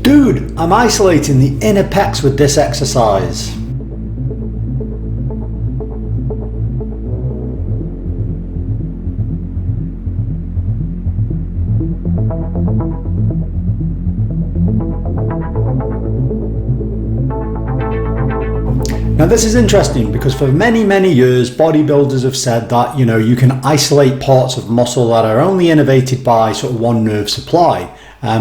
Dude, I'm isolating the inner pecs with this exercise. Now this is interesting because for many years bodybuilders have said that you can isolate parts of muscle that are only innervated by sort of one nerve supply.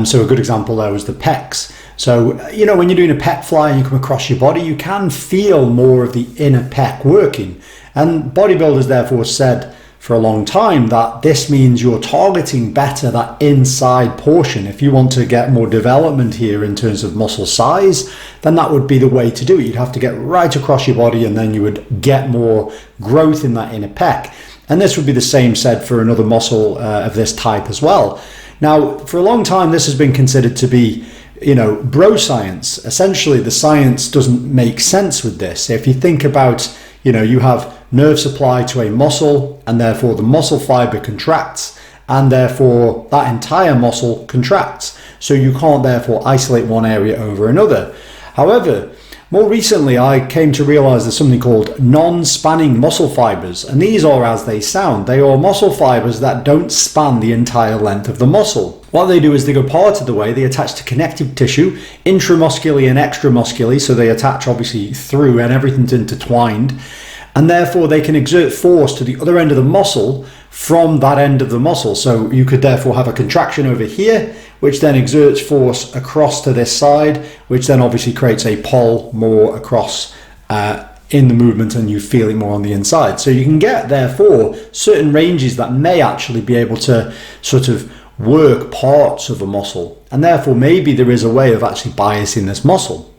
So a good example there was the pecs. So when you're doing a pec fly and you come across your body, you can feel more of the inner pec working, and bodybuilders therefore said for a long time that this means you're targeting better that inside portion. If you want to get more development here in terms of muscle size, then that would be the way to do it. You'd have to get right across your body and then you would get more growth in that inner pec. And this would be the same said for another muscle of this type as well. Now, for a long time, this has been considered to be bro science. Essentially, the science doesn't make sense with this. If you think about, you have nerve supply to a muscle, and therefore the muscle fiber contracts, and therefore that entire muscle contracts. So you can't therefore isolate one area over another. However, more recently I came to realize there's something called non-spanning muscle fibers, and these are as they sound. They are muscle fibers that don't span the entire length of the muscle. What they do is they go part of the way, they attach to connective tissue, intramuscularly and extramuscularly, so they attach obviously through and everything's intertwined. And therefore they can exert force to the other end of the muscle from that end of the muscle. So you could therefore have a contraction over here, which then exerts force across to this side, which then obviously creates a pull more across in the movement, and you feel it more on the inside. So you can get therefore certain ranges that may actually be able to sort of work parts of a muscle, and therefore maybe there is a way of actually biasing this muscle.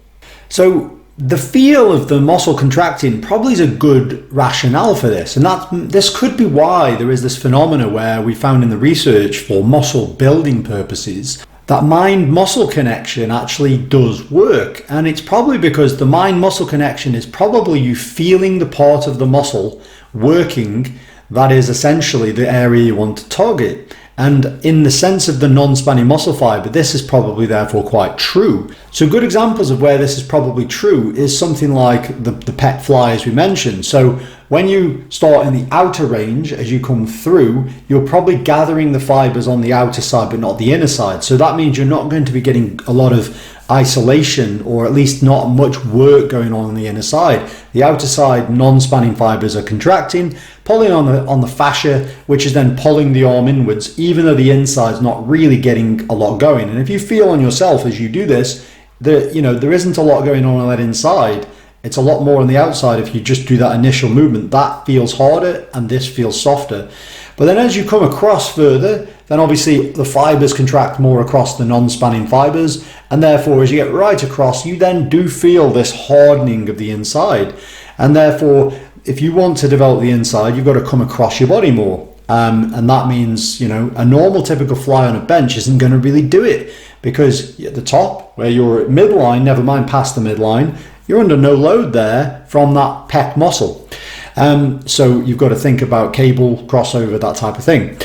So the feel of the muscle contracting probably is a good rationale for this, and this could be why there is this phenomena where we found in the research for muscle building purposes that mind-muscle connection actually does work. And it's probably because the mind-muscle connection is probably you feeling the part of the muscle working that is essentially the area you want to target. And in the sense of the non-spanning muscle fiber, this is probably therefore quite true. So good examples of where this is probably true is something like the pec fly, as we mentioned. So when you start in the outer range, as you come through, you're probably gathering the fibers on the outer side, but not the inner side. So that means you're not going to be getting a lot of isolation, or at least not much work going on the inner side. The outer side non-spanning fibers are contracting, pulling on the fascia, which is then pulling the arm inwards, even though the inside's not really getting a lot going. And if you feel on yourself as you do this, there isn't a lot going on that inside. It's a lot more on the outside. If you just do that initial movement, that feels harder and this feels softer. But then as you come across further, then obviously the fibers contract more across the non-spanning fibers, and therefore as you get right across, you then do feel this hardening of the inside. And therefore, if you want to develop the inside, you've got to come across your body more. And that means, a normal typical fly on a bench isn't going to really do it, because at the top, where you're at midline, never mind past the midline, you're under no load there from that pec muscle. So you've got to think about cable, crossover, that type of thing.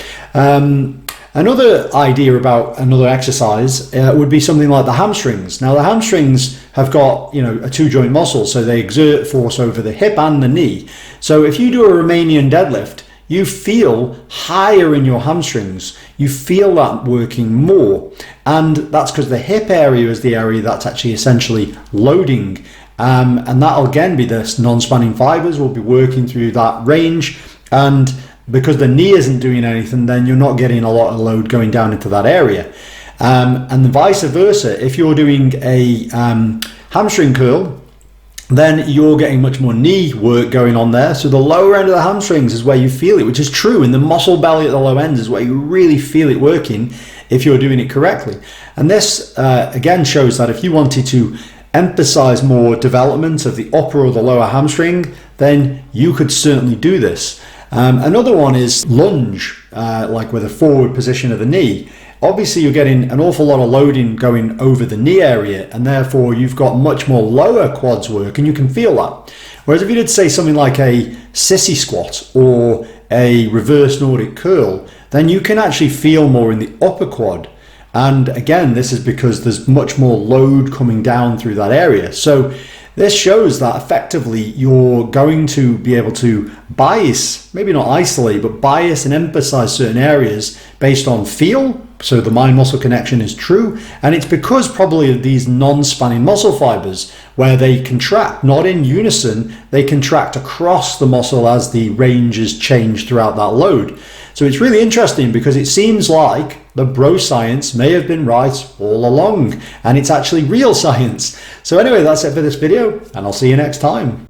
Another idea about another exercise would be something like the hamstrings. Now the hamstrings have got a two joint muscle, so they exert force over the hip and the knee. So if you do a Romanian deadlift, you feel higher in your hamstrings. You feel that working more, and that's because the hip area is the area that's actually essentially loading. And that'll again be this non-spanning fibers will be working through that range, and because the knee isn't doing anything, then you're not getting a lot of load going down into that area. And vice versa, if you're doing a hamstring curl, then you're getting much more knee work going on there. So the lower end of the hamstrings is where you feel it, which is true. And the muscle belly at the low end is where you really feel it working if you're doing it correctly. And this again shows that if you wanted to emphasize more development of the upper or the lower hamstring, then you could certainly do this. Another one is lunge, like with a forward position of the knee. Obviously you're getting an awful lot of loading going over the knee area, and therefore you've got much more lower quads work, and you can feel that. Whereas if you did say something like a sissy squat or a reverse Nordic curl, then you can actually feel more in the upper quad. And again, this is because there's much more load coming down through that area. So this shows that effectively you're going to be able to bias, maybe not isolate, but bias and emphasize certain areas based on feel. So the mind-muscle connection is true. And it's because probably of these non-spanning muscle fibers where they contract, not in unison, they contract across the muscle as the ranges change throughout that load. So it's really interesting because it seems like the bro science may have been right all along, and it's actually real science. So anyway, that's it for this video, and I'll see you next time.